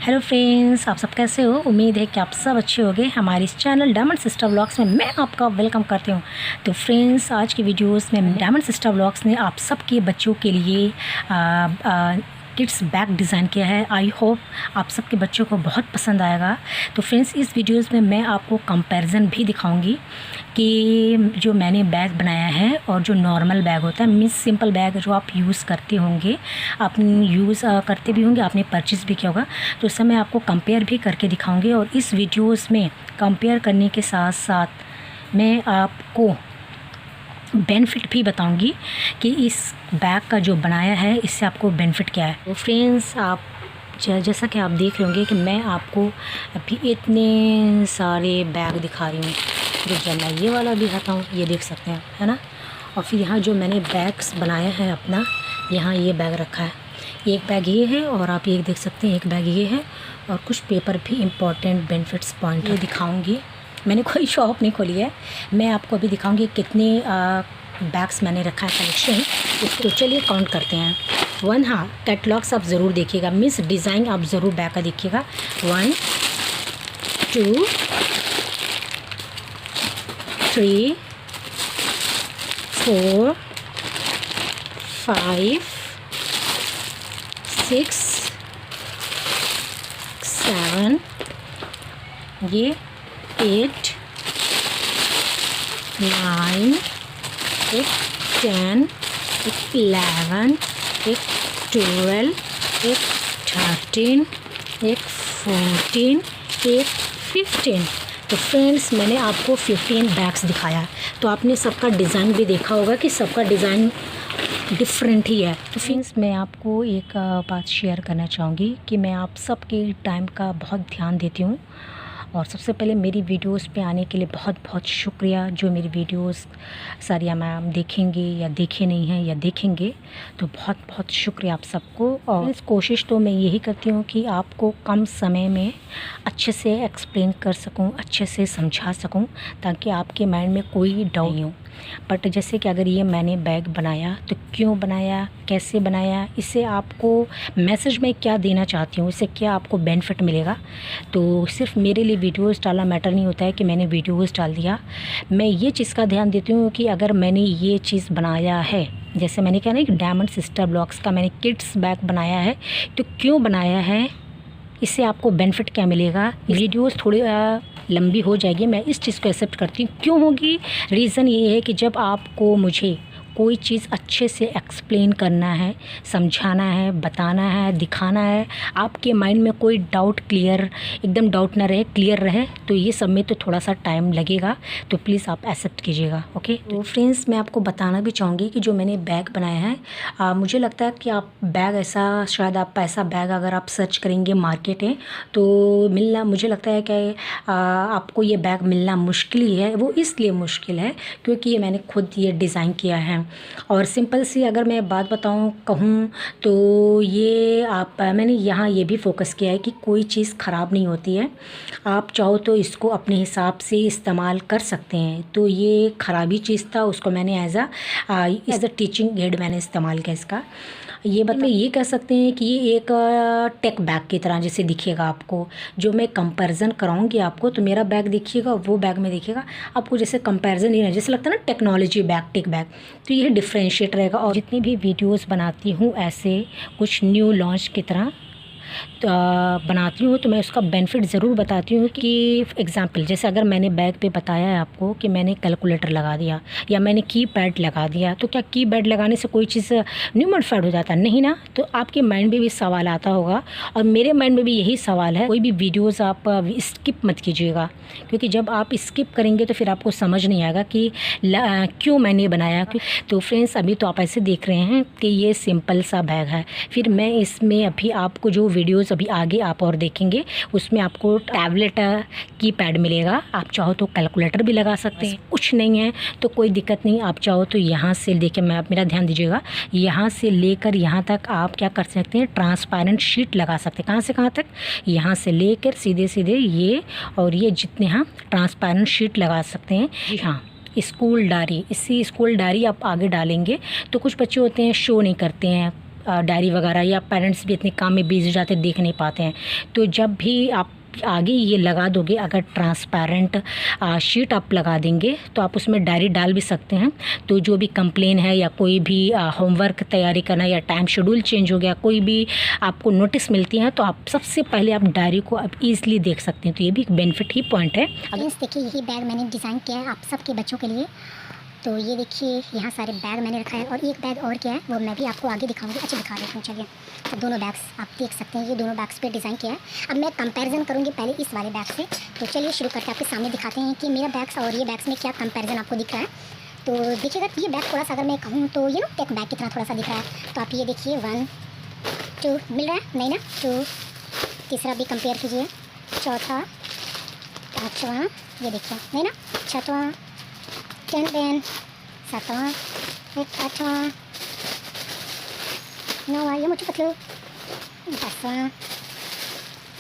Hello friends, आप सब कैसे हो। उम्मीद है कि आप सब अच्छे होंगे। हमारे इस चैनल डायमंड सिस्टर व्लॉग्स में मैं आपका वेलकम करती हूँ। तो फ्रेंड्स, आज की वीडियोस में डायमंड सिस्टर व्लॉग्स ने आप सबके बच्चों के लिए किड्स बैग डिज़ाइन किया है। आई होप आप सबके बच्चों को बहुत पसंद आएगा। तो फ्रेंड्स, इस वीडियोस में मैं आपको कंपैरिजन भी दिखाऊंगी कि जो मैंने बैग बनाया है और जो नॉर्मल बैग होता है, मीन्स सिंपल बैग जो आप यूज़ करते होंगे, आपने यूज़ करते भी होंगे, आपने परचेज़ भी किया होगा, तो उससे मैं आपको कंपेयर भी करके दिखाऊंगी। और इस वीडियोस में कंपेयर करने के साथ साथ मैं आपको बेनिफिट भी बताऊंगी कि इस बैग का जो बनाया है इससे आपको बेनिफिट क्या है। तो फ्रेंड्स, आप जैसा कि आप देख रहे होंगे कि मैं आपको अभी इतने सारे बैग दिखा रही हूँ। तो जब मैं ये वाला भी दिखाता हूँ, ये देख सकते हैं, है ना। और फिर यहाँ जो मैंने बैग्स बनाया है अपना, यहाँ ये बैग रखा है। एक बैग ये है और आप ये देख सकते हैं, एक बैग ये है और कुछ पेपर भी इम्पॉर्टेंट बेनिफिट्स पॉइंट ये दिखाऊँगी। मैंने कोई शॉप नहीं खोली है, मैं आपको अभी दिखाऊंगी कितने बैग्स मैंने रखा है कलेक्शन। इसको चलिए काउंट करते हैं। 1, हाँ, कैटलॉग्स आप ज़रूर देखिएगा, मीन्स डिज़ाइन आप ज़रूर बैग का देखिएगा। 1 2 3 4 5 6 7, ये 8 9, एक 10, एक 11, एक 12, एक 13, एक 14, एक 15। तो फ्रेंड्स, मैंने आपको 15 बैग्स दिखाया है। तो आपने सबका डिज़ाइन भी देखा होगा कि सबका डिज़ाइन डिफरेंट ही है। तो फ्रेंड्स, मैं आपको एक बात शेयर करना चाहूँगी कि मैं आप सबके टाइम का बहुत ध्यान देती हूँ। और सबसे पहले मेरी वीडियोस पे आने के लिए बहुत बहुत शुक्रिया। जो मेरी वीडियोस सारी मैम देखेंगे या देखे नहीं हैं या देखेंगे, तो बहुत बहुत शुक्रिया आप सबको। और इस कोशिश तो मैं यही करती हूँ कि आपको कम समय में अच्छे से एक्सप्लेन कर सकूँ, अच्छे से समझा सकूँ, ताकि आपके माइंड में कोई डाउट नहीं हो। बट जैसे कि अगर ये मैंने बैग बनाया तो क्यों बनाया, कैसे बनाया, इससे आपको मैसेज में क्या देना चाहती हूँ, इससे क्या आपको बेनिफिट मिलेगा। तो सिर्फ मेरे लिए वीडियोस डालना मैटर नहीं होता है कि मैंने वीडियोस डाल दिया। मैं ये चीज़ का ध्यान देती हूँ कि अगर मैंने ये चीज़ बनाया है, जैसे मैंने कहा ना कि डायमंड सिस्टर ब्लॉग्स का मैंने किड्स बैग बनाया है, तो क्यों बनाया है, इससे आपको बेनिफिट क्या मिलेगा। वीडियोस थोड़ी लंबी हो जाएगी, मैं इस चीज़ को एक्सेप्ट करती हूँ। क्यों होगी, रीज़न ये है कि जब आपको मुझे कोई चीज़ अच्छे से एक्सप्लेन करना है, समझाना है, बताना है, दिखाना है, आपके माइंड में कोई डाउट क्लियर, एकदम डाउट ना रहे, क्लियर रहे, तो ये सब में तो थोड़ा सा टाइम लगेगा। तो प्लीज़ आप एक्सेप्ट कीजिएगा, ओके। तो फ्रेंड्स, मैं आपको बताना भी चाहूँगी कि जो मैंने बैग बनाया है, मुझे लगता है कि आप बैग ऐसा, शायद आप ऐसा बैग अगर आप सर्च करेंगे मार्केट में तो मिलना, मुझे लगता है कि आपको ये बैग मिलना मुश्किल ही है। वो इसलिए मुश्किल है क्योंकि ये मैंने खुद ये डिज़ाइन किया है। और सिंपल सी अगर मैं बात बताऊं, कहूं, तो ये मैंने यहाँ ये भी फोकस किया है कि कोई चीज़ ख़राब नहीं होती है। आप चाहो तो इसको अपने हिसाब से इस्तेमाल कर सकते हैं। तो ये ख़राबी चीज़ था, उसको मैंने एज अ टीचिंग एड मैंने इस्तेमाल किया इसका। ये ये कह सकते हैं कि ये एक टेक बैग की तरह जैसे दिखेगा आपको। जो मैं कंपैरिजन कराऊंगी आपको, तो मेरा बैग देखिएगा, वो बैग में देखिएगा, आपको जैसे कंपैरिजन ही नहीं, जैसे लगता है ना टेक्नोलॉजी बैग, टेक बैग, तो ये डिफरेंशिएट रहेगा। और जितनी भी वीडियोस बनाती हूँ ऐसे कुछ न्यू लॉन्च की तरह तो बनाती हूँ, तो मैं उसका बेनिफिट ज़रूर बताती हूँ। कि एग्ज़ाम्पल जैसे अगर मैंने बैग पे बताया है आपको कि मैंने कैलकुलेटर लगा दिया या मैंने कीपैड लगा दिया, तो क्या कीपैड लगाने से कोई चीज़ न्यू मॉडिफाइड हो जाता नहीं ना। तो आपके माइंड में भी सवाल आता होगा और मेरे माइंड में भी यही सवाल है। कोई भी वीडियोज़ आप स्किप मत कीजिएगा, क्योंकि जब आप स्किप करेंगे तो फिर आपको समझ नहीं आएगा कि क्यों मैंने बनाया। तो फ्रेंड्स, अभी तो आप ऐसे देख रहे हैं कि ये सिंपल सा बैग है, फिर मैं इसमें अभी आपको जो वीडियोस अभी आगे आप और देखेंगे उसमें आपको टैबलेट कीपैड मिलेगा। आप चाहो तो कैलकुलेटर भी लगा सकते हैं, कुछ नहीं है तो कोई दिक्कत नहीं। आप चाहो तो यहाँ से देखिए, मैं आप मेरा ध्यान दीजिएगा, यहाँ से लेकर यहाँ तक आप क्या कर सकते हैं, ट्रांसपेरेंट शीट लगा सकते हैं। कहाँ से कहाँ तक, यहाँ से लेकर सीधे सीधे ये और ये जितने हम ट्रांसपेरेंट शीट लगा सकते हैं। जी हाँ, स्कूल डायरी, इसी स्कूल डायरी आप आगे डालेंगे तो कुछ बच्चे होते हैं शो नहीं करते हैं, डायरी वगैरह, या पेरेंट्स भी इतने काम में बिजी हो जाते देख नहीं पाते हैं। तो जब भी आप आगे ये लगा दोगे, अगर ट्रांसपेरेंट शीट आप लगा देंगे तो आप उसमें डायरी डाल भी सकते हैं। तो जो भी कंप्लेन है या कोई भी होमवर्क तैयारी करना या टाइम शेड्यूल चेंज हो गया, कोई भी आपको नोटिस मिलती है, तो आप सबसे पहले आप डायरी को आप ईज़िली देख सकते हैं। तो ये भी एक बेनिफिट ही पॉइंट है। अगेंस देखिए, यही बैग मैंने डिज़ाइन किया है आप सबके बच्चों के लिए। तो ये देखिए यहाँ सारे बैग मैंने रखा है, और एक बैग और क्या है वो मैं भी आपको आगे दिखाऊंगी। अच्छा दिखा देती हूँ, चलिए। तो दोनों बैग्स आप देख सकते हैं, ये दोनों बैग्स पे डिज़ाइन किया है। अब मैं कंपैरिजन करूँगी पहले इस वाले बैग से। तो चलिए शुरू करके आपके सामने दिखाते हैं कि मेरा बैग्स और ये बैग्स में क्या कंपैरिजन आपको दिख रहा है। तो देखिएगा, ये बैग थोड़ा सा अगर मैं कहूँ तो ये ना टेक बैग की तरह थोड़ा सा दिख रहा है। तो आप ये देखिए 1 2 मिल रहा है, नहीं ना, 2, तीसरा भी कंपेयर कीजिए, चौथा, पाँचवा, ये देखिए, नहीं ना, छठवां, 10, 7वां, 8वां, 9वां, ये मुझे पतलू, 10वां,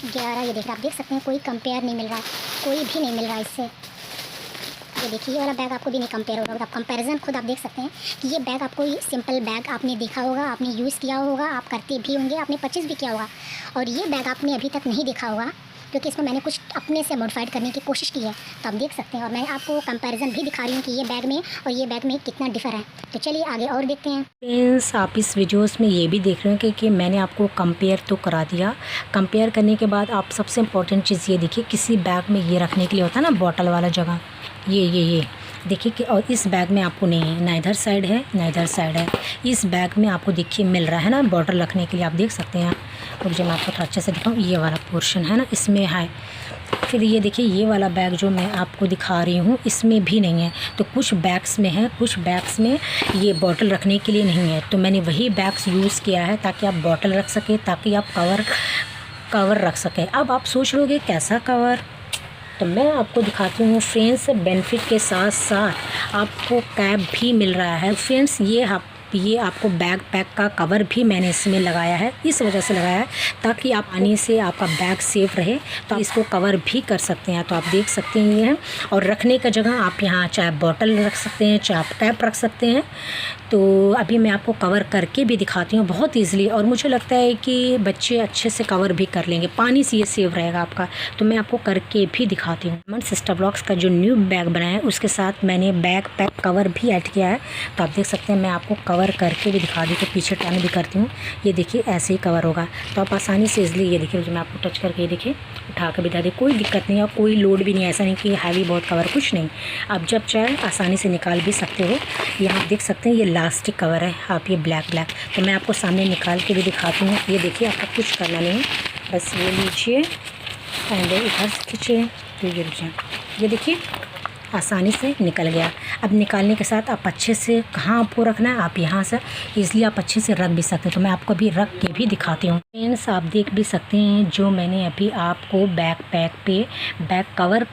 11, ये देख रहे आप देख सकते हैं, कोई कंपेयर नहीं मिल रहा, कोई भी नहीं मिल रहा इससे। ये देखिए, ये वाला बैग आपको भी नहीं कंपेयर होगा। आप कंपैरिजन खुद आप देख सकते हैं कि ये बैग आपको, ये सिंपल बैग आपने देखा होगा, आपने यूज़ किया होगा, आप करते भी होंगे, आपने परचेज़ भी किया होगा। और ये बैग आपने अभी तक नहीं देखा होगा, क्योंकि इसमें मैंने कुछ अपने से मॉडिफाइड करने की कोशिश की है। तो आप देख सकते हैं, और मैं आपको कंपैरिजन भी दिखा रही हूँ कि ये बैग में और ये बैग में कितना डिफर है। तो चलिए आगे और देखते हैं। फ्रेंड्स, आप इस वीडियोस में ये भी देख रहे हैं कि मैंने आपको कंपेयर तो करा दिया। कंपेयर करने के बाद आप सबसे इम्पोर्टेंट चीज़ ये देखिए, किसी बैग में ये रखने के लिए होता है ना बॉटल वाला जगह, ये देखिए कि, और इस बैग में आपको नहीं है, ना इधर साइड है ना इधर साइड है। इस बैग में आपको देखिए मिल रहा है ना बॉटल रखने के लिए, आप देख सकते हैं। और जो मैं आपको थोड़ा अच्छे से दिखाऊँ, ये वाला पोर्शन है ना, इसमें है। फिर ये देखिए, ये वाला बैग जो मैं आपको दिखा रही हूँ इसमें भी नहीं है। तो कुछ बैग्स में है, कुछ बैग्स में ये बॉटल रखने के लिए नहीं है। तो मैंने वही बैग्स यूज़ किया है ताकि आप बॉटल रख सकें, ताकि आप कवर रख सकें। अब आप सोच लोगे कैसा कवर, तो मैं आपको दिखाती हूँ फ्रेंड्स। बेनिफिट के साथ साथ आपको कैप भी मिल रहा है फ्रेंड्स। ये आपको बैग पैक का कवर भी मैंने इसमें लगाया है, इस वजह से लगाया है ताकि आप पानी से आपका बैग सेफ रहे। तो इसको कवर भी कर सकते हैं। तो आप देख सकते हैं ये है, और रखने का जगह आप यहाँ चाहे बॉटल रख सकते हैं, चाहे आप कैप रख सकते हैं। तो अभी मैं आपको कवर करके भी दिखाती हूँ बहुत ईज़िली, और मुझे लगता है कि बच्चे अच्छे से कवर भी कर लेंगे, पानी से ये सेव रहेगा आपका। तो मैं आपको करके भी दिखाती हूँ। मन सिस्टर ब्लॉग्स का जो न्यू बैग बनाया है उसके साथ मैंने बैग पैक कवर भी ऐड किया है। तो आप देख सकते हैं, मैं आपको कवर करके भी दिखा दी, तो पीछे टर्न भी करती हूँ। ये देखिए ऐसे ही कवर होगा, तो आप आसानी से इजली, ये देखिए जो मैं आपको टच करके, ये देखिए उठा के बिता दी, कोई दिक्कत नहीं है, कोई लोड भी नहीं है। ऐसा नहीं कि हैवी बहुत कवर, कुछ नहीं। आप जब चाहे आसानी से निकाल भी सकते हो। यहाँ आप देख सकते हैं ये लास्टिक कवर है, आप ये ब्लैक। तो मैं आपको सामने निकाल के भी दिखाती हूँ। ये देखिए, आपको कुछ करना नहीं है, बस ये लीजिए एंड इधर से खींचिए, तो ये देखिए आसानी से निकल गया। अब निकालने के साथ आप अच्छे से, कहाँ आपको रखना है, आप यहाँ से इसलिए आप अच्छे से रख भी सकते हैं। तो मैं आपको अभी रख के भी दिखाती हूँ। फ्रेंड्स, आप देख भी सकते हैं जो मैंने अभी आपको बैग पैक पे बैग कवर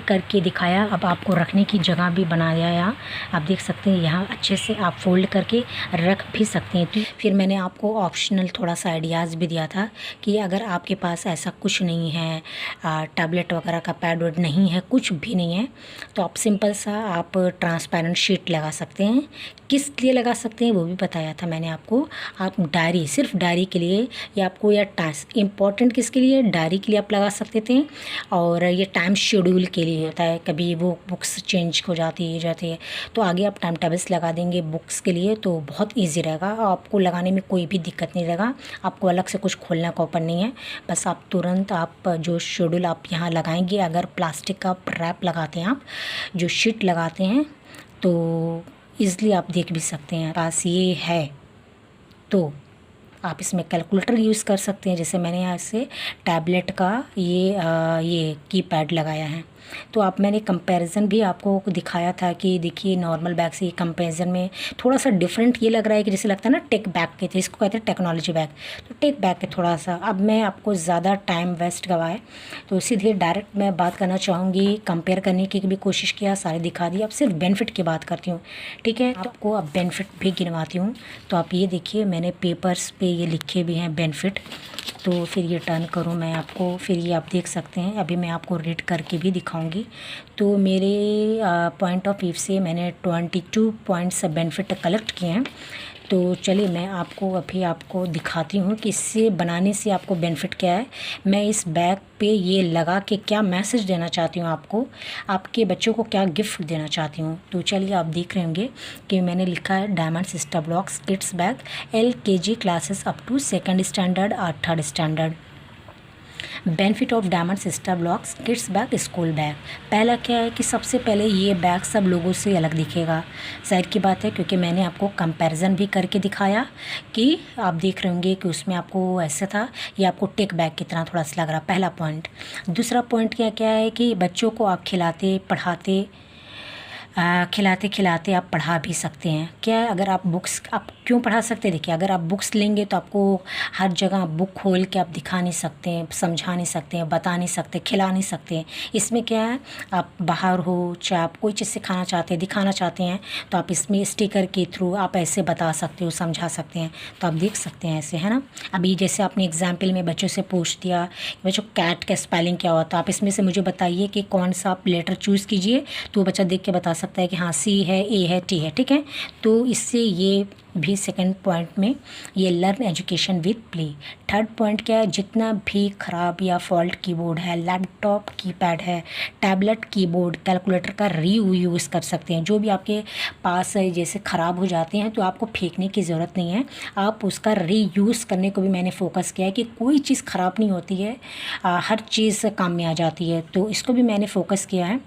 करके दिखाया। अब आपको रखने की जगह भी बनाया यहाँ, आप देख सकते हैं। यहाँ अच्छे से आप फोल्ड करके रख भी सकते हैं। फिर मैंने आपको ऑप्शनल थोड़ा सा आइडियाज़ भी दिया था कि अगर आपके पास ऐसा कुछ नहीं है, टैबलेट वगैरह का पैड वैड नहीं है, कुछ भी नहीं है, तो आप सिंपल सा आप ट्रांसपेरेंट शीट लगा सकते हैं। किस लिए लगा सकते हैं वो भी बताया था मैंने आपको। आप डायरी, सिर्फ डायरी के लिए, या आपको या टास्क इम्पॉर्टेंट किसके लिए, डायरी के लिए आप लगा सकते थे। और ये टाइम शेड्यूल के लिए होता है, कभी वो बुक्स चेंज हो जाती है, तो आगे आप टाइम टेबल्स लगा देंगे बुक्स के लिए, तो बहुत ईजी रहेगा। आपको लगाने में कोई भी दिक्कत नहीं रहेगा, आपको अलग से कुछ खोलना का ओपन नहीं है। बस आप तुरंत आप जो शेड्यूल आप यहाँ लगाएंगे, अगर प्लास्टिक का रैप लगाते हैं, आप जो शीट लगाते हैं, तो ईज़िली आप देख भी सकते हैं। पास ये है तो आप इसमें कैलकुलेटर यूज़ कर सकते हैं। जैसे मैंने यहाँ से टैबलेट का ये कीपैड लगाया है। तो आप, मैंने कंपैरिजन भी आपको दिखाया था कि देखिए नॉर्मल बैग से कंपैरिजन में थोड़ा सा डिफरेंट ये लग रहा है कि जैसे लगता है ना टेक बैग के थे, इसको कहते हैं टेक्नोलॉजी बैग। तो टेक बैग के थोड़ा सा, अब मैं आपको ज़्यादा टाइम वेस्ट गवाए तो सीधे डायरेक्ट मैं बात करना चाहूँगी। कंपेयर करने की भी कोशिश किया, सारे दिखा दिया, अब सिर्फ बेनिफिट की बात करती हूँ, ठीक है। आपको अब बेनिफिट भी गिनवाती हूँ। तो आप ये देखिए, मैंने पेपर्स पे ये लिखे भी हैं बेनिफिट। तो फिर ये टर्न करूँ मैं आपको, फिर ये आप देख सकते हैं। अभी मैं आपको रीड करके भी दिखाऊंगी। तो मेरे पॉइंट ऑफ व्यू से मैंने 22 पॉइंट्स बेनिफिट कलेक्ट किए हैं। तो चलिए मैं आपको दिखाती हूँ कि इससे बनाने से आपको बेनिफिट क्या है। मैं इस बैग पे ये लगा के क्या मैसेज देना चाहती हूँ आपको, आपके बच्चों को क्या गिफ्ट देना चाहती हूँ। तो चलिए आप देख रहे होंगे कि मैंने लिखा है diamond sister blocks kids bag LKG classes up to 2nd standard और 3rd standard. Benefit of diamond sister blocks kids bag school bag. पहला क्या है कि सबसे पहले ये बैग सब लोगों से अलग दिखेगा, जाहिर की बात है, क्योंकि मैंने आपको कंपैरिजन भी करके दिखाया कि आप देख रहे होंगे कि उसमें आपको ऐसा था, ये आपको टेक बैग की तरह थोड़ा सा लग रहा। पहला पॉइंट। दूसरा पॉइंट क्या है कि बच्चों को आप खिलाते खिलाते आप पढ़ा भी सकते हैं। क्या है, अगर आप बुक्स आप क्यों पढ़ा सकते हैं, देखिए अगर आप बुक्स लेंगे तो आपको हर जगह बुक खोल के आप दिखा नहीं सकते हैं, समझा नहीं सकते हैं, बता नहीं सकते, खिला नहीं सकते हैं। इसमें क्या है, आप बाहर हो चाहे आप कोई चीज़ सिखाना चाहते हैं, दिखाना चाहते हैं, तो आप इसमें स्टिकर के थ्रू आप ऐसे बता सकते हो, समझा सकते हैं। तो आप देख सकते हैं ऐसे, है ना। अभी जैसे आपने एग्जाम्पल में बच्चों से पूछ दिया बच्चों कैट का स्पेलिंग क्या होता है, आप इसमें से मुझे बताइए कि कौन सा आप लेटर चूज़ कीजिए, तो बच्चा देख के बता सकता है कि हाँ C है, A है, T है, ठीक है। तो इससे ये भी सेकंड पॉइंट में ये learn education with play. Third point क्या है, जितना भी ख़राब या फॉल्ट कीबोर्ड है, लैपटॉप कीपैड है, टैबलेट कीबोर्ड, कैलकुलेटर का रीयूज़ कर सकते हैं। जो भी आपके पास है जैसे ख़राब हो जाते हैं तो आपको फेंकने की ज़रूरत नहीं है, आप उसका रीयूज़ करने को भी मैंने फोकस किया है कि कोई चीज़ ख़राब नहीं होती है, हर चीज़ काम में आ जाती है, तो इसको भी मैंने फोकस किया है।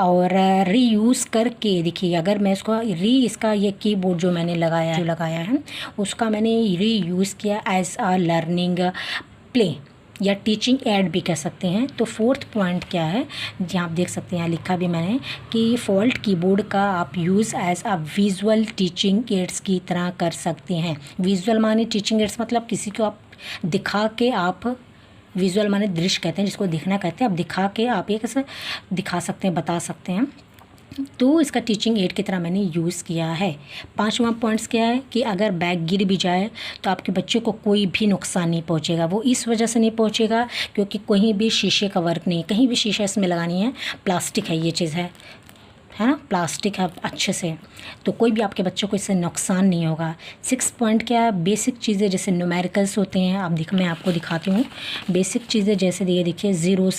और रीयूज़ करके देखिए, अगर मैं इसका ये कीबोर्ड जो मैंने लगाया है उसका मैंने रीयूज़ किया एज अ लर्निंग प्ले या टीचिंग एड भी कह सकते हैं। तो फोर्थ पॉइंट क्या है, जहाँ आप देख सकते हैं यहाँ लिखा भी मैंने कि फॉल्ट कीबोर्ड का आप use as a visual teaching aids की तरह कर सकते हैं। विजुअल माने टीचिंग एड्स मतलब किसी को आप दिखा के, आप विजुअल माने दृश्य कहते हैं जिसको दिखना कहते हैं, आप दिखा के आप ये कैसे दिखा सकते हैं, बता सकते हैं। तो इसका टीचिंग एड की तरह मैंने यूज़ किया है। पांचवा पॉइंट्स क्या है कि अगर बैग गिर भी जाए तो आपके बच्चे को कोई भी नुकसान नहीं पहुंचेगा। वो इस वजह से नहीं पहुंचेगा क्योंकि कहीं भी शीशे का वर्क नहीं, कहीं भी शीशा इसमें लगानी है, प्लास्टिक है, ये चीज़ है ना, प्लास्टिक है अच्छे से, तो कोई भी आपके बच्चों को इससे नुकसान नहीं होगा। 6 पॉइंट क्या है, बेसिक चीज़ें जैसे न्यूमेरिकल्स होते हैं, मैं आपको दिखाती हूँ। बेसिक चीज़ें जैसे ये देखिए 0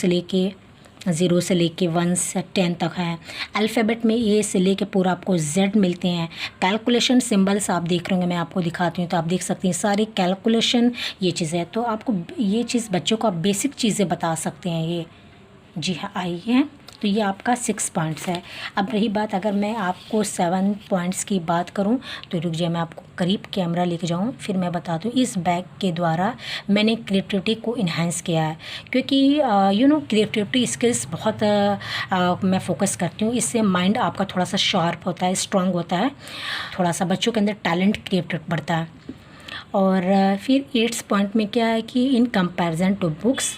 से लेके 1 से 10 तक है। अल्फ़ाबेट में A से लेके पूरा आपको Z मिलते हैं। कैलकुलेशन सिंबल्स आप देख रहे होंगे, मैं आपको दिखाती हूँ, तो आप देख सकते हैं सारी कैलकुलेशन ये चीज़ें है। तो आपको ये चीज़ बच्चों को आप बेसिक चीज़ें बता सकते हैं ये। जी हाँ, आइए, तो ये आपका 6 पॉइंट्स है। अब रही बात, अगर मैं आपको 7 पॉइंट्स की बात करूं तो रुक जाइए, मैं आपको करीब कैमरा लेके जाऊं, फिर मैं बता दूं। इस बैग के द्वारा मैंने क्रिएटिविटी को इन्हांस किया है, क्योंकि क्रिएटिविटी स्किल्स बहुत मैं फोकस करती हूँ। इससे माइंड आपका थोड़ा सा शार्प होता है, स्ट्रांग होता है, थोड़ा सा बच्चों के अंदर टैलेंट क्रिएटिव बढ़ता है। और फिर 8 पॉइंट में क्या है कि इन कंपैरिजन टू बुक्स,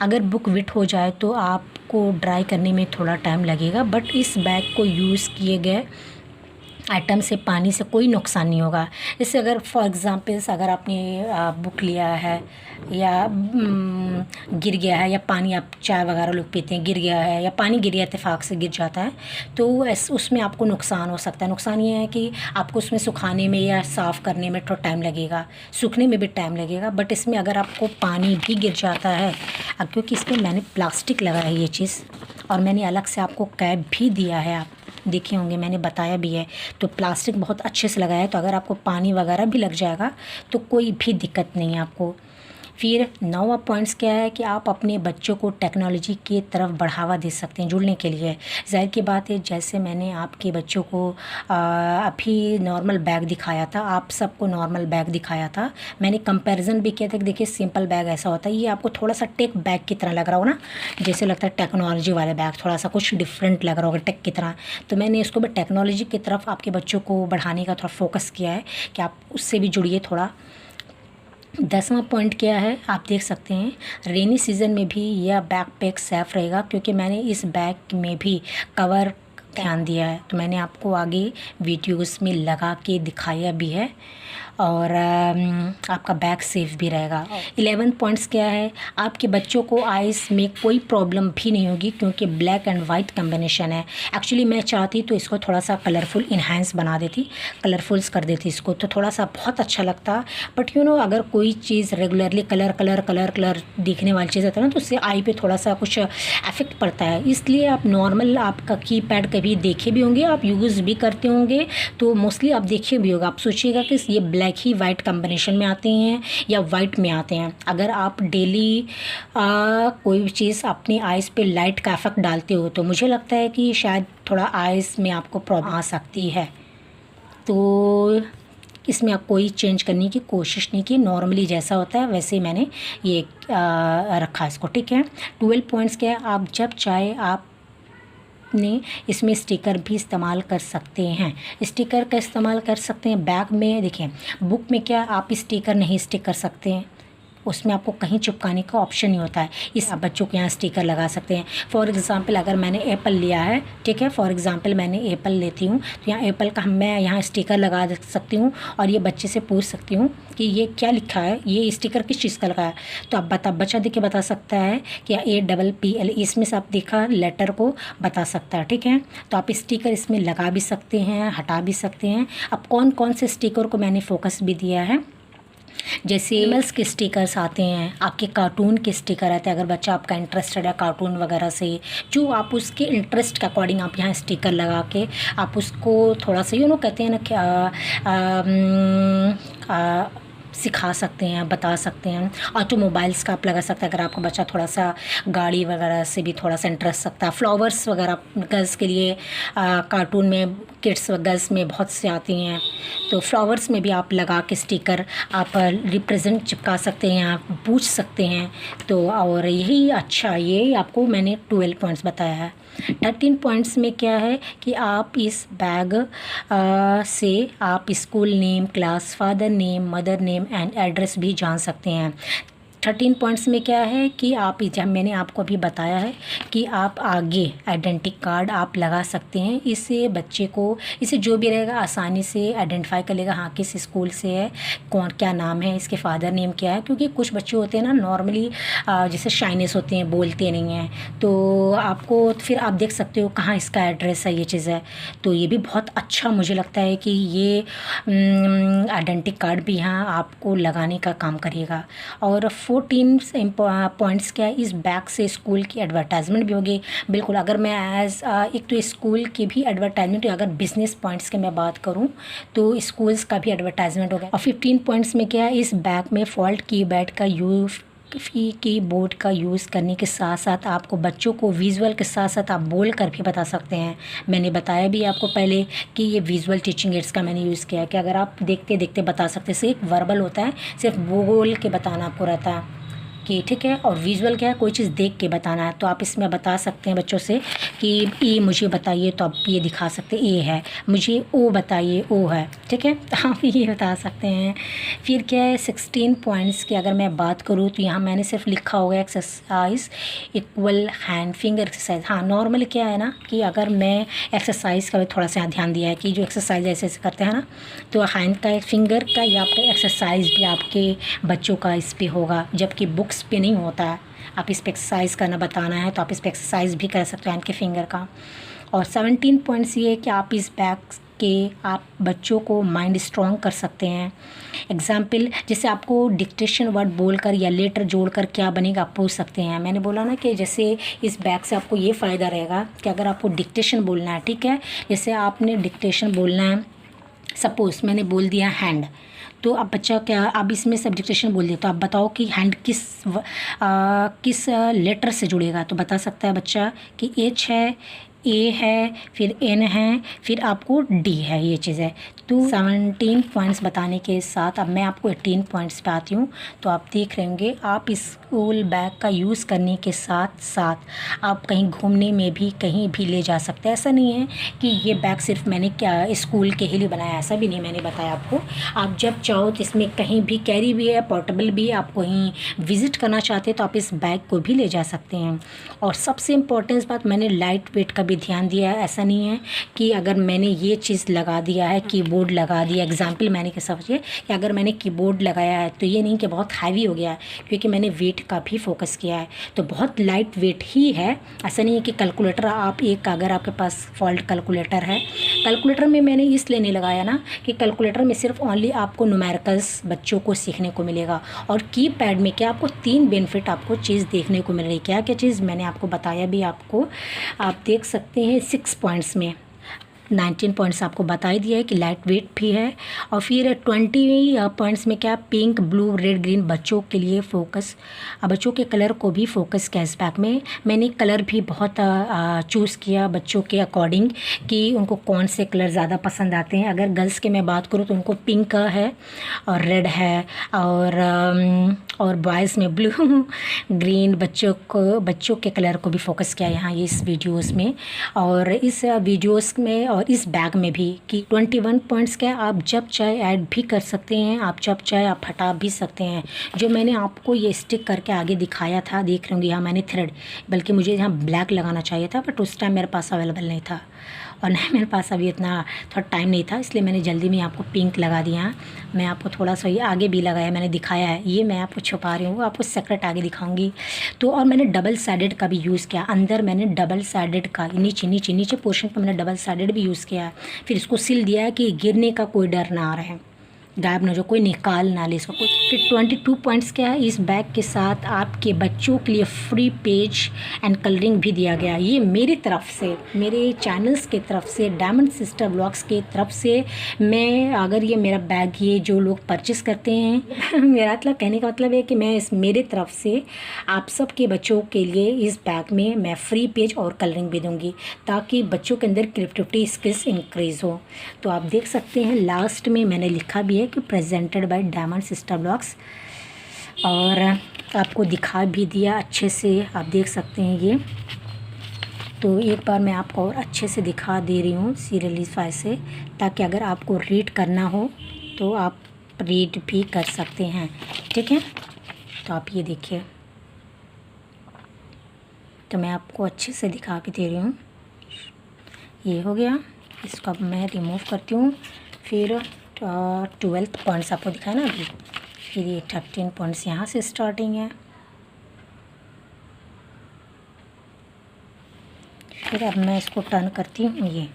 अगर बुक विट हो जाए तो आपको ड्राई करने में थोड़ा टाइम लगेगा, बट इस बैग को यूज़ किए गए आइटम से पानी से कोई नुकसान नहीं होगा। जैसे अगर फॉर एग्ज़ाम्पल्स अगर आपने बुक लिया है या गिर गया है, या पानी आप चाय वगैरह लोग पीते हैं, गिर गया है या पानी गिर गया इत्तेफाक से गिर जाता है, तो उसमें आपको नुकसान हो सकता है। नुकसान ये है कि आपको उसमें सुखाने में या साफ़ करने में थोड़ा टाइम लगेगा, सूखने में भी टाइम लगेगा। बट इसमें अगर आपको पानी भी गिर जाता है, क्योंकि इसमें मैंने प्लास्टिक लगाया है ये चीज़, और मैंने अलग से आपको कैप भी दिया है, आप देखे होंगे, मैंने बताया भी है। तो प्लास्टिक बहुत अच्छे से लगाया है, तो अगर आपको पानी वगैरह भी लग जाएगा तो कोई भी दिक्कत नहीं है आपको। फिर 9वां पॉइंट्स क्या है कि आप अपने बच्चों को टेक्नोलॉजी की तरफ बढ़ावा दे सकते हैं जुड़ने के लिए। ज़ाहिर की बात है, जैसे मैंने आपके बच्चों को अभी नॉर्मल बैग दिखाया था, आप सबको नॉर्मल बैग दिखाया था, मैंने कंपैरिजन भी किया था कि देखिए सिंपल बैग ऐसा होता है, ये आपको थोड़ा सा टेक बैग की तरह लग रहा हो ना, जैसे लगता है टेक्नोलॉजी वाले बैग, थोड़ा सा कुछ डिफरेंट लग रहा होगा टेक की तरह। तो मैंने इसको भी टेक्नोलॉजी की तरफ आपके बच्चों को बढ़ाने का थोड़ा फोकस किया है कि आप उससे भी जुड़िए थोड़ा। 10वां पॉइंट क्या है, आप देख सकते हैं रेनी सीज़न में भी यह बैकपैक सेफ रहेगा, क्योंकि मैंने इस बैग में भी कवर ध्यान दिया है, तो मैंने आपको आगे वीडियोस में लगा के दिखाया भी है। और आपका बैग सेफ भी रहेगा। 11 पॉइंट्स क्या है, आपके बच्चों को आइज़ में कोई प्रॉब्लम भी नहीं होगी क्योंकि ब्लैक एंड वाइट कम्बिनेशन है। एक्चुअली मैं चाहती तो इसको थोड़ा सा कलरफुल इन्हांस बना देती, कलरफुल्स कर देती इसको, तो थोड़ा सा बहुत अच्छा लगता। बट अगर कोई चीज़ regularly colour colour colour colour दिखने वाली चीज़ होता है ना, तो उससे आई पे थोड़ा सा कुछ इफेक्ट पड़ता है। इसलिए आप नॉर्मल आपका कीपैड कभी देखे भी होंगे, आप यूज़ भी करते होंगे, तो मोस्टली आप देखे भी होगा। आप सोचिएगा कि ये ब्लैक ही वाइट कम्बिनेशन में आते हैं या वाइट में आते हैं। अगर आप डेली कोई भी चीज़ अपनी आइज़ पे लाइट का इफेक्ट डालते हो तो मुझे लगता है कि शायद थोड़ा आइज़ में आपको प्रॉब्लम आ सकती है। तो इसमें आप कोई चेंज करने की कोशिश नहीं की, नॉर्मली जैसा होता है वैसे ही मैंने ये रखा इसको, ठीक है। 12 पॉइंट्स क्या है, आप जब चाहे आप ने इसमें स्टिकर भी इस्तेमाल कर सकते हैं। स्टिकर का इस्तेमाल कर सकते हैं बैग में। देखिए बुक में क्या आप स्टिकर नहीं स्टिक कर सकते हैं, उसमें आपको कहीं चिपकाने का ऑप्शन नहीं होता है। इस आप बच्चों के यहाँ स्टिकर लगा सकते हैं। फॉर एग्ज़ाम्पल अगर मैंने एप्पल लिया है, ठीक है, फॉर एग्ज़ाम्पल मैंने एप्पल लेती हूँ तो यहाँ एप्पल का मैं यहाँ स्टिकर लगा सकती हूँ और ये बच्चे से पूछ सकती हूँ कि ये क्या लिखा है, ये स्टिकर किस चीज़ का लगा है। तो आप बच्चा देख के बता सकता है कि APPL, इसमें से आप देखा लेटर को बता सकता है, ठीक है। तो आप स्टिकर इसमें लगा भी सकते हैं, हटा भी सकते हैं। अब कौन कौन से स्टिकर को मैंने फोकस भी दिया है, जैसे एनिमल्स के स्टिकर्स आते हैं, आपके कार्टून के स्टिकर आते हैं। अगर बच्चा आपका इंटरेस्टेड है कार्टून वगैरह से, जो आप उसके इंटरेस्ट के अकॉर्डिंग आप यहाँ स्टिकर लगा के आप उसको थोड़ा सा कहते हैं ना क्या सिखा सकते हैं, बता सकते हैं। ऑटोमोबाइल्स का आप लगा सकते हैं अगर आपका बच्चा थोड़ा सा गाड़ी वगैरह से भी थोड़ा सा इंटरेस्ट रखता है। फ्लावर्स वगैरह गर्ल्स के लिए कार्टून में, किड्स गर्ल्स में बहुत से आती हैं, तो फ्लावर्स में भी आप लगा के स्टिकर आप रिप्रेजेंट चिपका सकते हैं, आप पूछ सकते हैं। तो और यही अच्छा, ये आपको मैंने 12 पॉइंट्स बताया है। 13 पॉइंट्स में क्या है कि आप इस बैग से आप school name, class, father name, mother name and address भी जान सकते हैं। 13 पॉइंट्स में क्या है कि आप, जब मैंने आपको अभी बताया है कि आप आगे आइडेंटिटी कार्ड आप लगा सकते हैं। इससे बच्चे को, इसे जो भी रहेगा आसानी से आइडेंटिफाई कर लेगा, हाँ किस स्कूल से है, कौन क्या नाम है, इसके फादर नेम क्या है। क्योंकि कुछ बच्चे होते हैं ना नॉर्मली जैसे शाइनेस होते हैं, बोलते नहीं हैं, तो आपको फिर आप देख सकते हो कहाँ इसका एड्रेस है, ये चीज़ है। तो ये भी बहुत अच्छा मुझे लगता है कि ये आइडेंटिटी कार्ड भी यहाँ आपको लगाने का काम करेगा। और 14 पॉइंट्स क्या है, इस बैग से स्कूल की एडवर्टाइजमेंट भी होगी। बिल्कुल, अगर मैं एज एक तो स्कूल की भी एडवर्टाइजमेंट, अगर बिजनेस पॉइंट्स की मैं बात करूं तो स्कूल्स का भी एडवर्टाइजमेंट होगा। और 15 पॉइंट्स में क्या है, इस बैग में फॉल्ट कीबोर्ड का यूज़ करने के साथ साथ आपको बच्चों को विजुअल के साथ साथ आप बोल कर भी बता सकते हैं। मैंने बताया भी आपको पहले कि ये विजुअल टीचिंग एड्स का मैंने यूज़ किया है कि अगर आप देखते देखते बता सकते हैं। सिर्फ वर्बल होता है, सिर्फ बोल के बताना आपको रहता है कि ठीक है, और विजुअल क्या है, कोई चीज़ देख के बताना है। तो आप इसमें बता सकते हैं बच्चों से कि ए मुझे बताइए, तो आप ये दिखा सकते हैं ए है, मुझे ओ बताइए ओ है, ठीक है, तो आप ये बता सकते हैं। फिर क्या है 16 पॉइंट्स की अगर मैं बात करूँ तो यहाँ मैंने सिर्फ लिखा होगा exercise equal hand finger exercise. हाँ नॉर्मल क्या है ना कि अगर मैं एक्सरसाइज का भी थोड़ा सा ध्यान दिया है कि जो एक्सरसाइज ऐसे ऐसे करते हैं ना, तो हैंड का, फिंगर का या आपका एक्सरसाइज भी आपके बच्चों का इस पर होगा, जबकि बुक्स पे नहीं होता है। आप इस पे एक्सरसाइज करना बताना है तो आप इस पे एक्सरसाइज भी कर सकते हो हैंड के फिंगर का। और 17 पॉइंट्स ये है कि आप इस बैग के आप बच्चों को माइंड स्ट्रॉन्ग कर सकते हैं। एग्जाम्पल जैसे आपको डिक्टेशन वर्ड बोलकर या लेटर जोड़कर क्या बनेगा आप पूछ सकते हैं। मैंने बोला ना कि जैसे इस बैग से आपको ये फ़ायदा रहेगा कि अगर आपको डिक्टेशन बोलना है, ठीक है, जैसे आपने डिक्टेशन बोलना है, सपोज़ मैंने बोल दिया हैंड, तो अब बच्चा क्या, अब इसमें सब डिक्टेशन बोल दिया, तो आप बताओ कि हैंड किस लेटर से जुड़ेगा। तो बता सकता है बच्चा कि एच है, ए है, फिर एन है, फिर आपको डी है, ये चीज़ है। तो 17 पॉइंट्स बताने के साथ अब मैं आपको 18 पॉइंट्स पे आती हूँ। तो आप देख रहे होंगे आप स्कूल बैग का यूज़ करने के साथ साथ आप कहीं घूमने में भी कहीं भी ले जा सकते हैं। ऐसा नहीं है कि ये बैग सिर्फ मैंने क्या स्कूल के ही लिए बनाया, ऐसा भी नहीं मैंने बताया आपको। आप जब चाहो तो इसमें कहीं भी कैरी भी है, पोर्टेबल भी है, आप कहीं विज़िट करना चाहते हैं तो आप इस बैग को भी ले जा सकते हैं। और सबसे इम्पोर्टेंट बात मैंने लाइट वेट का भी ध्यान दिया है। ऐसा नहीं है कि अगर मैंने ये चीज़ लगा दिया है, कीबोर्ड लगा दिया, एग्जाम्पल मैंने क्या समझिए कि अगर मैंने कीबोर्ड लगाया है तो ये नहीं कि बहुत हैवी हो गया है, क्योंकि मैंने वेट का भी फोकस किया है, तो बहुत लाइट वेट ही है। ऐसा नहीं है कि कैलकुलेटर आप एक, अगर आपके पास फॉल्ट कैलकुलेटर है, कैलकुलेटर में मैंने इसलिए नहीं लगाया ना कि कैलकुलेटर में सिर्फ ओनली आपको न्यूमेरिकल्स बच्चों को सीखने को मिलेगा, और कीपैड में क्या आपको 3 बेनिफिट आपको चीज़ देखने को मिल रही। क्या क्या चीज़ मैंने आपको बताया भी, आपको आप देख सकते हैं 6 पॉइंट्स में 19 पॉइंट्स आपको बता ही दिया है कि लाइट वेट भी है, और फिर 20 पॉइंट्स में क्या पिंक, ब्लू, रेड, ग्रीन बच्चों के लिए फोकस, बच्चों के कलर को भी फोकस कैशबैक में मैंने कलर भी बहुत चूज़ किया बच्चों के अकॉर्डिंग कि उनको कौन से कलर ज़्यादा पसंद आते हैं। अगर गर्ल्स के मैं बात करूँ तो उनको पिंक है और रेड है, और बॉयज़ में ब्लू, ग्रीन, बच्चों के कलर को भी फोकस किया यहाँ इस वीडियोस में, और इस वीडियोस में और इस बैग में भी कि 21 पॉइंट्स क्या आप जब चाहे ऐड भी कर सकते हैं, आप जब चाहे आप हटा भी सकते हैं। जो मैंने आपको ये स्टिक करके आगे दिखाया था, देख रहे होंगे यहाँ मैंने थ्रेड, बल्कि मुझे यहाँ ब्लैक लगाना चाहिए था, बट उस टाइम मेरे पास अवेलेबल नहीं था, और नहीं मेरे पास अभी इतना थोड़ा टाइम नहीं था, इसलिए मैंने जल्दी में आपको पिंक लगा दिया। मैं आपको थोड़ा सा ये आगे भी लगाया, मैंने दिखाया है, ये मैं आपको छुपा रही हूँ, आपको सेक्रेट आगे दिखाऊंगी। तो और मैंने डबल साइडेड का भी यूज़ किया, अंदर मैंने डबल साइडेड का नीचे पोर्शन पर मैंने डबल साइडेड भी यूज़ किया है। फिर इसको सिल दिया है कि गिरने का कोई डर ना आ रहा है, गायब ना जो कोई निकाल ना ले इसको कोई। फिर 22 पॉइंट्स क्या है, इस बैग के साथ आपके बच्चों के लिए फ्री पेज एंड कलरिंग भी दिया गया। ये मेरी तरफ से, मेरे चैनल्स के तरफ से, डायमंड सिस्टर व्लॉग्स के तरफ से, मैं अगर ये मेरा बैग ये जो लोग परचेस करते हैं मेरा मतलब कहने का मतलब है कि मैं इस मेरे तरफ से आप सब के बच्चों के लिए इस बैग में मैं फ्री पेज और कलरिंग भी दूँगी, ताकि बच्चों के अंदर क्रिएटिविटी स्किल्स इंक्रीज़ हो। तो आप देख सकते हैं लास्ट में मैंने लिखा भी है कि presented by diamond sister blogs, और आपको दिखा भी दिया अच्छे से, आप देख सकते हैं ये। तो एक बार मैं आपको और अच्छे से दिखा दे रही हूँ सीरियलिफाई से, ताकि अगर आपको रीड करना हो तो आप रीड भी कर सकते हैं, ठीक है। तो आप ये देखिए, तो मैं आपको अच्छे से दिखा के दे रही हूँ। ये हो गया, इसको अब मैं रिमूव करती हूँ। फिर 12 पॉइंट्स आपको दिखाया ना अभी, फिर ये 13 पॉइंट्स यहाँ से स्टार्टिंग है। फिर अब मैं इसको टर्न करती हूँ ये,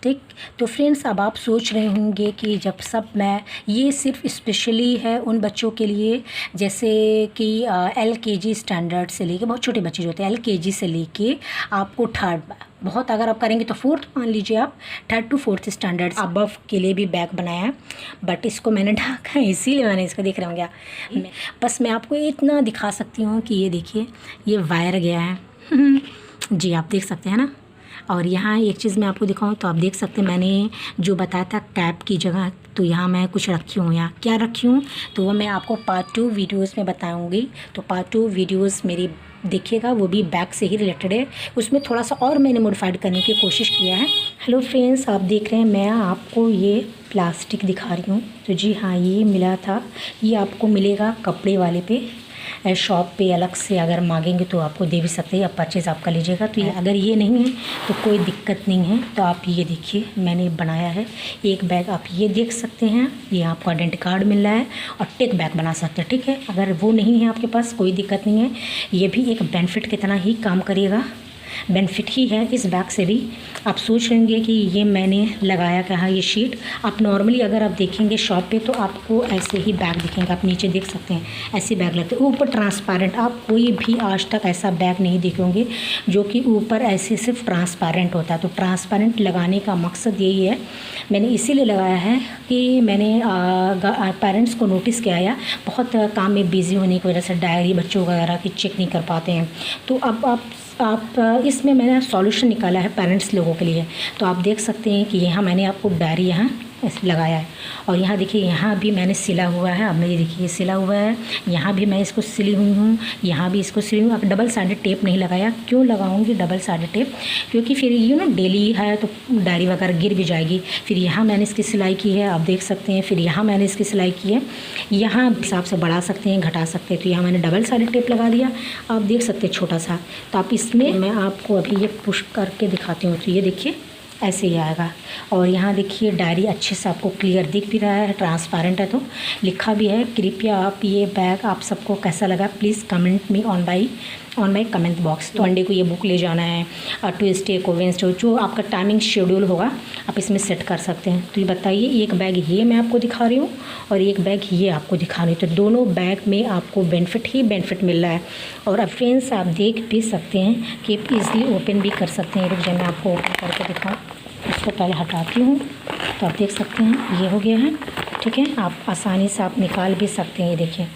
ठीक। तो फ्रेंड्स अब आप सोच रहे होंगे कि जब सब मैं ये सिर्फ स्पेशली है उन बच्चों के लिए जैसे कि LKG स्टैंडर्ड से लेके, बहुत छोटे बच्चे जो होते हैं LKG से लेके आपको थर्ड, बहुत अगर आप करेंगे तो फोर्थ मान लीजिए आप, 3rd to 4th standard above के लिए भी बैग बनाया है। बट इसको मैंने ढका है, इसीलिए मैंने इसको देख रहे होंगे। बस मैं आपको इतना दिखा सकती हूँ कि ये देखिए ये वायर गया है जी, आप देख सकते हैं ना। और यहाँ एक चीज़ मैं आपको दिखाऊँ तो आप देख सकते हैं मैंने जो बताया था कैप की जगह, तो यहाँ मैं कुछ रखी हूँ। यहाँ क्या रखी हूँ तो वो मैं आपको पार्ट 2 वीडियोस में बताऊँगी। तो पार्ट 2 वीडियोस मेरी देखिएगा, वो भी बैग से ही रिलेटेड है, उसमें थोड़ा सा और मैंने मॉडिफाइड करने की कोशिश किया है। हेलो फ्रेंड्स, आप देख रहे हैं मैं आपको ये प्लास्टिक दिखा रही हूँ। तो जी हाँ, ये मिला था, ये आपको मिलेगा कपड़े वाले पे, शॉप पे अलग से अगर मांगेंगे तो आपको दे भी सकते हैं, आप परचेज़ आपका कर लीजिएगा। तो ये अगर ये नहीं है तो कोई दिक्कत नहीं है। तो आप ये देखिए मैंने बनाया है एक बैग, आप ये देख सकते हैं, ये आपको आइडेंटिटी कार्ड मिल रहा है और टिक बैग बना सकते हैं, ठीक है। अगर वो नहीं है आपके पास कोई दिक्कत नहीं है, ये भी एक बेनिफिट की तरह ही काम करेगा, बेनिफिट ही है इस बैग से भी। आप सोच रहे होंगे कि ये मैंने लगाया कहाँ, ये शीट आप नॉर्मली अगर आप देखेंगे शॉप पे तो आपको ऐसे ही बैग दिखेंगे, आप नीचे देख सकते हैं ऐसे बैग लगते हैं, ऊपर ट्रांसपेरेंट। आप कोई भी आज तक ऐसा बैग नहीं देखे होंगे जो कि ऊपर ऐसे सिर्फ ट्रांसपेरेंट होता है। तो ट्रांसपेरेंट लगाने का मकसद यही है, मैंने इसीलिए लगाया है कि मैंने पेरेंट्स को नोटिस किया है बहुत काम में बिज़ी होने की वजह से डायरी बच्चों वगैरह की चेक नहीं कर पाते हैं। तो अब आप इसमें मैंने सॉल्यूशन निकाला है पेरेंट्स लोगों के लिए। तो आप देख सकते हैं कि यहाँ मैंने आपको डायरी यहाँ ऐसे लगाया है। और यहाँ देखिए, यहाँ भी मैंने सिला हुआ है। अब मैं ये देखिए सिला हुआ है, यहाँ भी मैं इसको सिली हुई हूँ, यहाँ भी इसको सिली हूँ। अब डबल साइडेड टेप नहीं लगाया। क्यों लगाऊंगी डबल साइडेड टेप? क्योंकि फिर ये ना डेली है तो डायरी वगैरह गिर भी जाएगी। फिर यहाँ मैंने इसकी सिलाई की है, आप देख सकते हैं। फिर यहाँ मैंने इसकी सिलाई की है, यहाँ हिसाब से बढ़ा सकते हैं, घटा सकते हैं। तो यहाँ मैंने डबल साइडेड टेप लगा दिया, आप देख सकते हैं छोटा सा। तो आप इसमें मैं आपको अभी ये पुश करके दिखाती हूँ। तो ये देखिए ऐसे ही आएगा। और यहाँ देखिए डायरी अच्छे से आपको क्लियर दिख भी रहा है, ट्रांसपेरेंट है। तो लिखा भी है, कृपया आप ये बैग आप सबको कैसा लगा please comment me on my comment box. तो मंडे को ये बुक ले जाना है, ट्यूसडे को, वेडनेसडे, जो आपका टाइमिंग शेड्यूल होगा आप इसमें सेट कर सकते हैं। तो ये बताइए, एक बैग ये मैं आपको दिखा रही हूँ और एक बैग ये आपको दिखा रही हूँ। तो दोनों बैग में आपको बेनिफिट मिल रहा है। और अब फ्रेंड्स आप देख भी सकते हैं कि ईज़िली ओपन भी कर सकते हैं। रुक जाए मैं आपको ओपन करके दिखाऊँ। इसको पहले हटाती हूँ, तो आप देख सकते हैं ये हो गया है। ठीक है, आप आसानी से आप निकाल भी सकते हैं। ये देखिए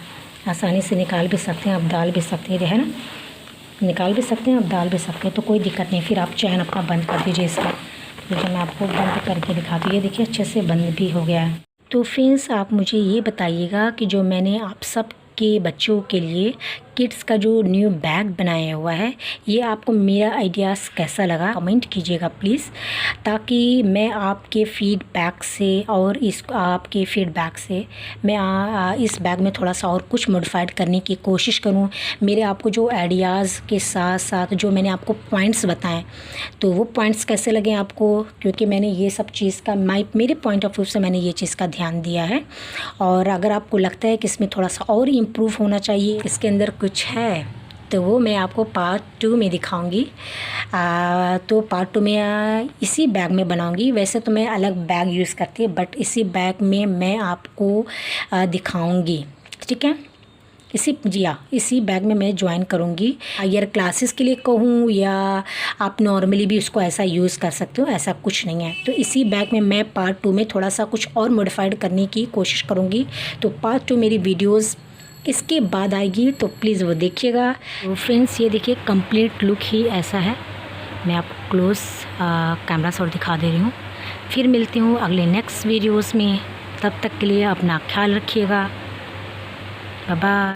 आसानी से निकाल भी सकते हैं, आप डाल भी सकते हैं, ये है ना, निकाल भी सकते हैं, आप डाल भी सकते हैं। तो कोई दिक्कत नहीं। फिर आप चैन अपना बंद कर दीजिए इसका। तो मैं आपको बंद करके दिखाती हूँ। ये देखिए अच्छे से बंद भी हो गया है। तो फ्रेंड्स आप मुझे ये बताइएगा कि जो मैंने आप सब के बच्चों के लिए किड्स का जो न्यू बैग बनाया हुआ है, ये आपको मेरा आइडियाज़ कैसा लगा कमेंट कीजिएगा प्लीज़, ताकि मैं आपके फीडबैक से और आपके फीडबैक से मैं इस बैग में थोड़ा सा और कुछ मॉडिफाइड करने की कोशिश करूं। मेरे आपको जो आइडियाज़ के साथ साथ जो मैंने आपको पॉइंट्स बताएं, तो वो पॉइंट्स कैसे लगे आपको, क्योंकि मैंने ये सब चीज़ का मेरे पॉइंट ऑफ व्यू से मैंने ये चीज़ का ध्यान दिया है। और अगर आपको लगता है कि इसमें थोड़ा सा और इम्प्रूव होना चाहिए, इसके अंदर कुछ है, तो वो मैं आपको पार्ट 2 में दिखाऊंगी। तो पार्ट 2 में इसी बैग में बनाऊंगी। वैसे तो मैं अलग बैग यूज़ करती हूँ, बट इसी बैग में मैं आपको दिखाऊंगी। ठीक है, इसी बैग में मैं ज्वाइन करूँगी। अगर क्लासेस के लिए कहूँ या आप नॉर्मली भी उसको ऐसा यूज़ कर सकते हो, ऐसा कुछ नहीं है। तो इसी बैग में मैं पार्ट 2 में थोड़ा सा कुछ और मॉडिफाइड करने की कोशिश करूँगी। तो पार्ट 2 मेरी वीडियोज़ इसके बाद आएगी, तो प्लीज़ वो देखिएगा। तो फ्रेंड्स ये देखिए कंप्लीट लुक ही ऐसा है। मैं आपको क्लोज कैमरा से और दिखा दे रही हूँ। फिर मिलती हूँ अगले नेक्स्ट वीडियोस में। तब तक के लिए अपना ख्याल रखिएगा। Bye bye.